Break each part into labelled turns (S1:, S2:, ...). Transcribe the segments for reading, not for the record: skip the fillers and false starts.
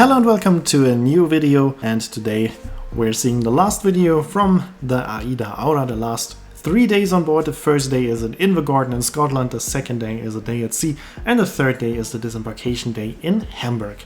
S1: Hello and welcome to a new video, and today we're seeing the last video from the AIDAaura, the last 3 days on board. The first day is in Invergordon in Scotland, the second day is a day at sea, and the third day is the disembarkation day in Hamburg.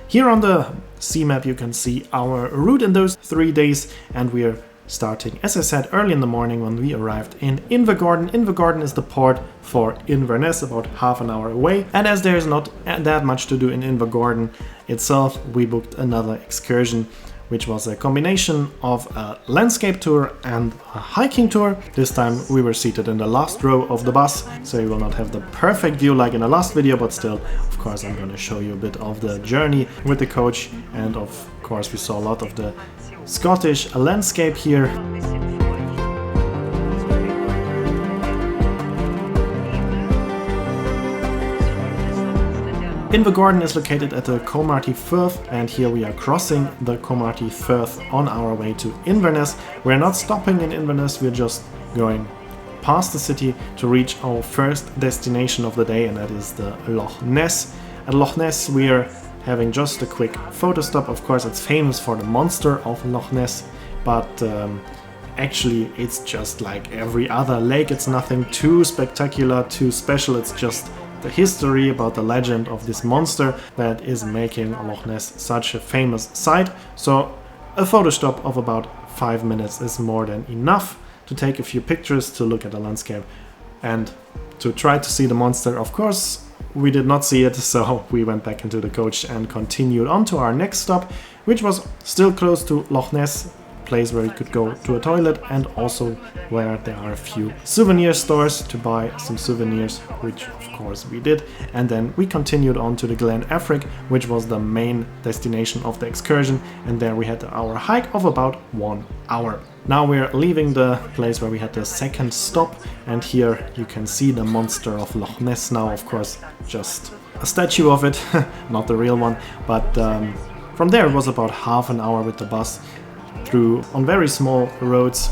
S1: Here on the sea map you can see our route in those 3 days, and we're starting, as I said, early in the morning when we arrived in Invergordon. Invergordon is the port for Inverness, about half an hour away, and as there's not that much to do in Invergordon itself, we booked another excursion, which was a combination of a landscape tour and a hiking tour. This time we were seated in the last row of the bus, so you will not have the perfect view like in the last video, but still, of course, I'm going to show you a bit of the journey with the coach, and of course we saw a lot of the Scottish landscape here. Invergordon is located at the Cromarty Firth, and here we are crossing the Cromarty Firth on our way to Inverness. We're not stopping in Inverness, we're just going past the city to reach our first destination of the day, and that is the Loch Ness. At Loch Ness we are having just a quick photo stop. Of course, it's famous for the monster of Loch Ness, but actually it's just like every other lake. It's nothing too spectacular, too special. It's just the history about the legend of this monster that is making Loch Ness such a famous site. So a photo stop of about 5 minutes is more than enough to take a few pictures, to look at the landscape, and to try to see the monster. Of course, we did not see it, so we went back into the coach and continued on to our next stop, which was still close to Loch Ness, a place where you could go to a toilet and also where there are a few souvenir stores to buy some souvenirs, which of course we did. And then we continued on to the Glen Affric, which was the main destination of the excursion, and there we had our hike of about 1 hour. Now we're leaving the place where we had the second stop, and here you can see the monster of Loch Ness now, of course, just a statue of it, not the real one. But from there it was about half an hour with the bus through on very small roads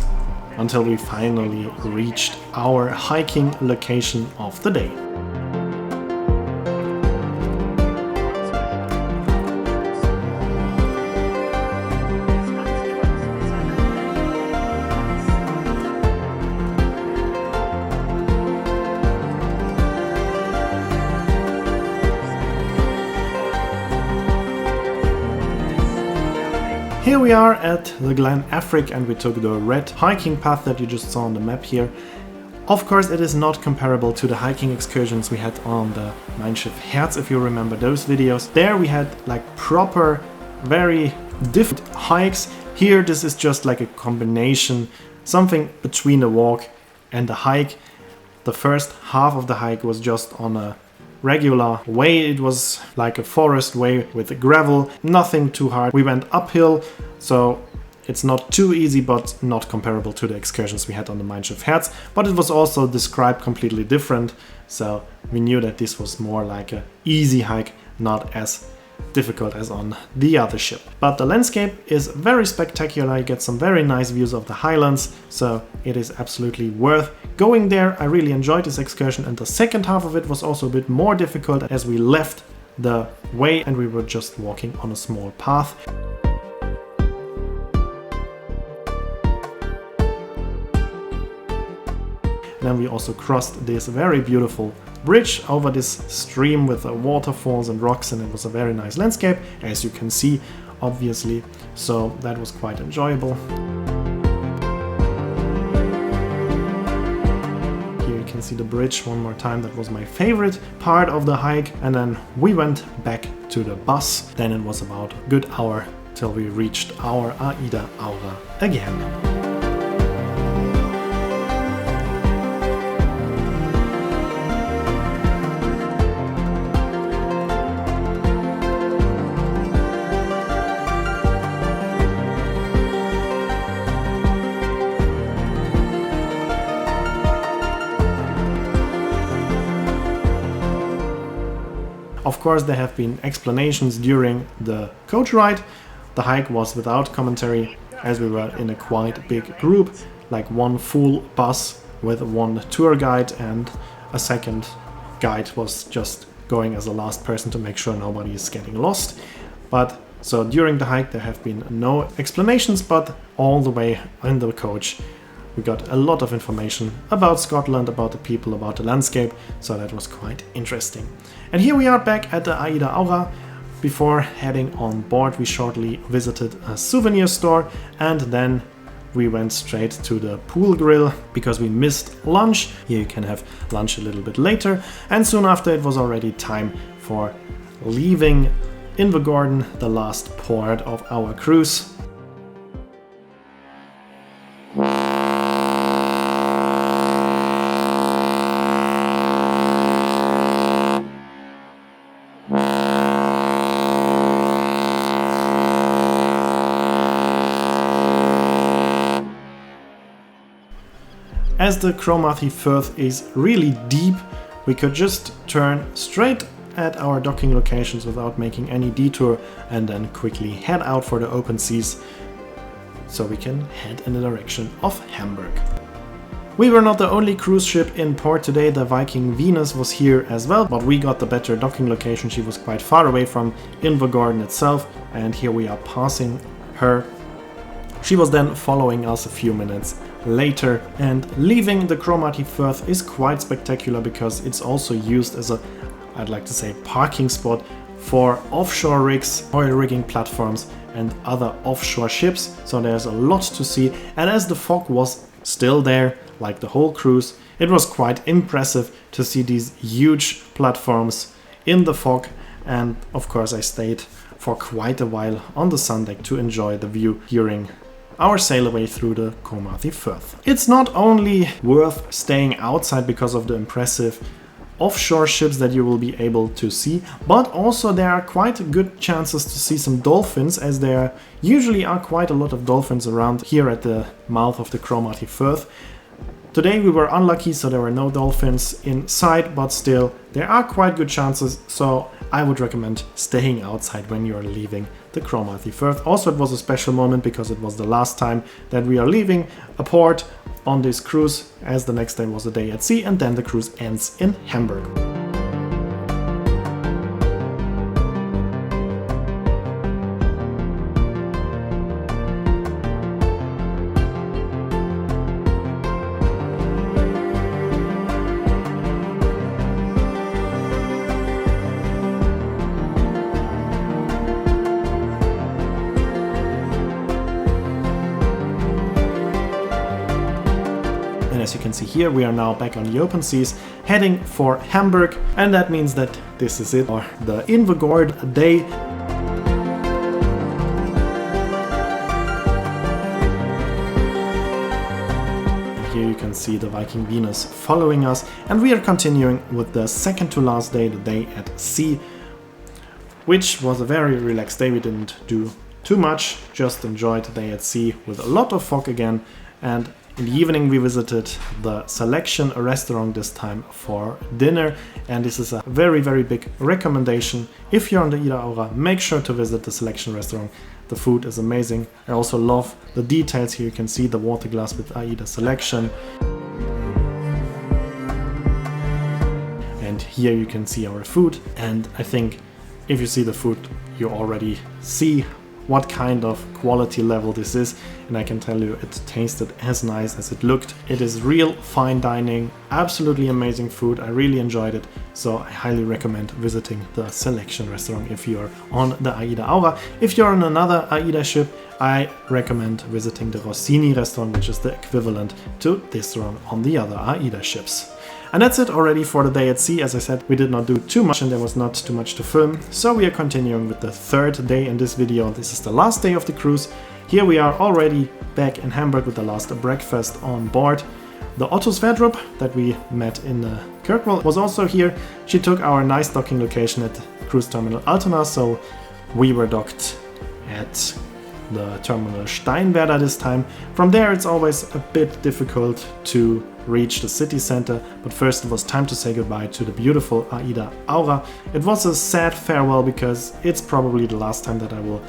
S1: until we finally reached our hiking location of the day. Here we are at the Glen Affric, and we took the red hiking path that you just saw on the map here. Of course, it is not comparable to the hiking excursions we had on the Mein Schiff Herz, if you remember those videos. There we had like proper, very different hikes. Here this is just like a combination, something between a walk and a hike. The first half of the hike was just on a regular way. It was like a forest way with gravel, nothing too hard. We went uphill, so it's not too easy, but not comparable to the excursions we had on the Mein Schiff Herz. But it was also described completely different, so we knew that this was more like an easy hike, not as difficult as on the other ship. But the landscape is very spectacular. You get some very nice views of the highlands, so it is absolutely worth going there. I really enjoyed this excursion, and the second half of it was also a bit more difficult as we left the way and we were just walking on a small path. Then we also crossed this very beautiful bridge over this stream with waterfalls and rocks, and it was a very nice landscape, as you can see, obviously, so that was quite enjoyable. Here you can see the bridge one more time. That was my favorite part of the hike, and then we went back to the bus. Then it was about a good hour till we reached our AIDAaura again. Of course, there have been explanations during the coach ride. The hike was without commentary, as we were in a quite big group, like one full bus with one tour guide, and a second guide was just going as a last person to make sure nobody is getting lost. But so during the hike there have been no explanations, but all the way in the coach we got a lot of information about Scotland, about the people, about the landscape, so that was quite interesting. And here we are back at the AIDAaura. Before heading on board we shortly visited a souvenir store and then we went straight to the pool grill because we missed lunch. Here you can have lunch a little bit later, and soon after it was already time for leaving Invergordon, the last port of our cruise. As the Cromarty Firth is really deep, we could just turn straight at our docking locations without making any detour and then quickly head out for the open seas so we can head in the direction of Hamburg. We were not the only cruise ship in port today. The Viking Venus was here as well, but we got the better docking location. She was quite far away from Invergordon itself, and here we are passing her. She was then following us a few minutes later, and leaving the Cromarty Firth is quite spectacular because it's also used as a, I'd like to say, parking spot for offshore rigs, oil rigging platforms and other offshore ships, so there's a lot to see. And as the fog was still there, like the whole cruise, it was quite impressive to see these huge platforms in the fog, and of course I stayed for quite a while on the sun deck to enjoy the view during our sail away through the Cromarty Firth. It's not only worth staying outside because of the impressive offshore ships that you will be able to see, but also there are quite good chances to see some dolphins, as there usually are quite a lot of dolphins around here at the mouth of the Cromarty Firth. Today we were unlucky, so there were no dolphins in sight, but still there are quite good chances, so I would recommend staying outside when you are leaving the Cromarty Firth. Also, it was a special moment because it was the last time that we are leaving a port on this cruise, as the next day was a day at sea and then the cruise ends in Hamburg. As you can see here, we are now back on the open seas, heading for Hamburg, and that means that this is it for the Invergordon day. Here you can see the Viking Venus following us, and we are continuing with the second to last day, the day at sea, which was a very relaxed day. We didn't do too much, just enjoyed the day at sea with a lot of fog again. And in the evening we visited the Selection, a restaurant this time for dinner, and this is a very big recommendation. If you're on the AIDAaura, make sure to visit the Selection restaurant. The food is amazing. I also love the details here. You can see the water glass with AIDA Selection. And here you can see our food, and I think if you see the food you already see what kind of quality level this is, and I can tell you it tasted as nice as it looked. It is real fine dining, absolutely amazing food. I really enjoyed it, so I highly recommend visiting the Selection restaurant if you're on the AIDAaura. If you're on another AIDA ship, I recommend visiting the Rossini restaurant, which is the equivalent to this one on the other AIDA ships. And that's it already for the day at sea. As I said, we did not do too much and there was not too much to film. So we are continuing with the third day in this video. This is the last day of the cruise. Here we are already back in Hamburg with the last breakfast on board. The Otto Sverdrup that we met in Kirkwall was also here. She took our nice docking location at Cruise Terminal Altona, so we were docked at the terminal Steinwerder this time. From there it's always a bit difficult to reach the city center, but first it was time to say goodbye to the beautiful AIDAaura. It was a sad farewell because it's probably the last time that I will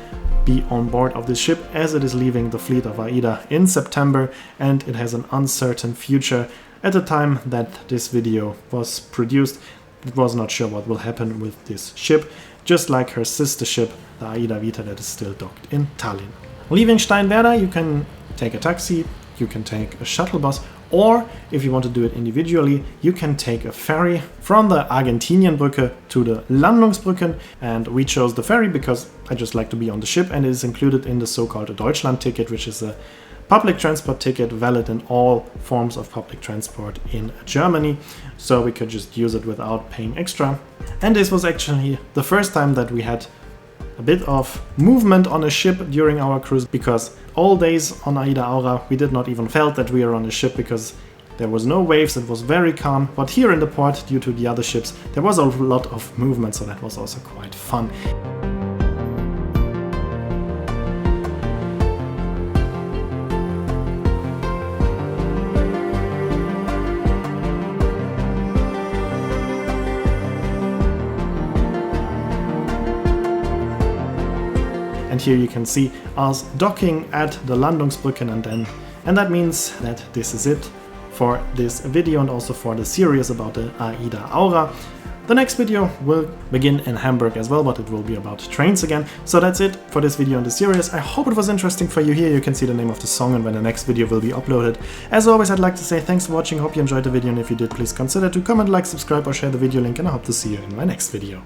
S1: be on board of this ship, as it is leaving the fleet of AIDA in September and it has an uncertain future. At the time that this video was produced, it was not sure what will happen with this ship. just like her sister ship, the AIDA Vita, that is still docked in Tallinn. Leaving Steinwerder, you can take a taxi, you can take a shuttle bus, or if you want to do it individually, you can take a ferry from the Argentinienbrücke to the Landungsbrücken. And we chose the ferry because I just like to be on the ship, and it is included in the so-called Deutschland ticket, which is a public transport ticket valid in all forms of public transport in Germany. So we could just use it without paying extra. And this was actually the first time that we had a bit of movement on a ship during our cruise, because all days on AIDAaura we did not even felt that we were on a ship because there was no waves, it was very calm. But here in the port, due to the other ships, there was a lot of movement, so that was also quite fun. And here you can see us docking at the Landungsbrücken, and that means that this is it for this video and also for the series about the AIDAaura. The next video will begin in Hamburg as well, but it will be about trains again. So that's it for this video in the series. I hope it was interesting for you. Here you can see the name of the song and when the next video will be uploaded. As always, I'd like to say thanks for watching. Hope you enjoyed the video, and if you did, please consider to comment, like, subscribe or share the video link, and I hope to see you in my next video.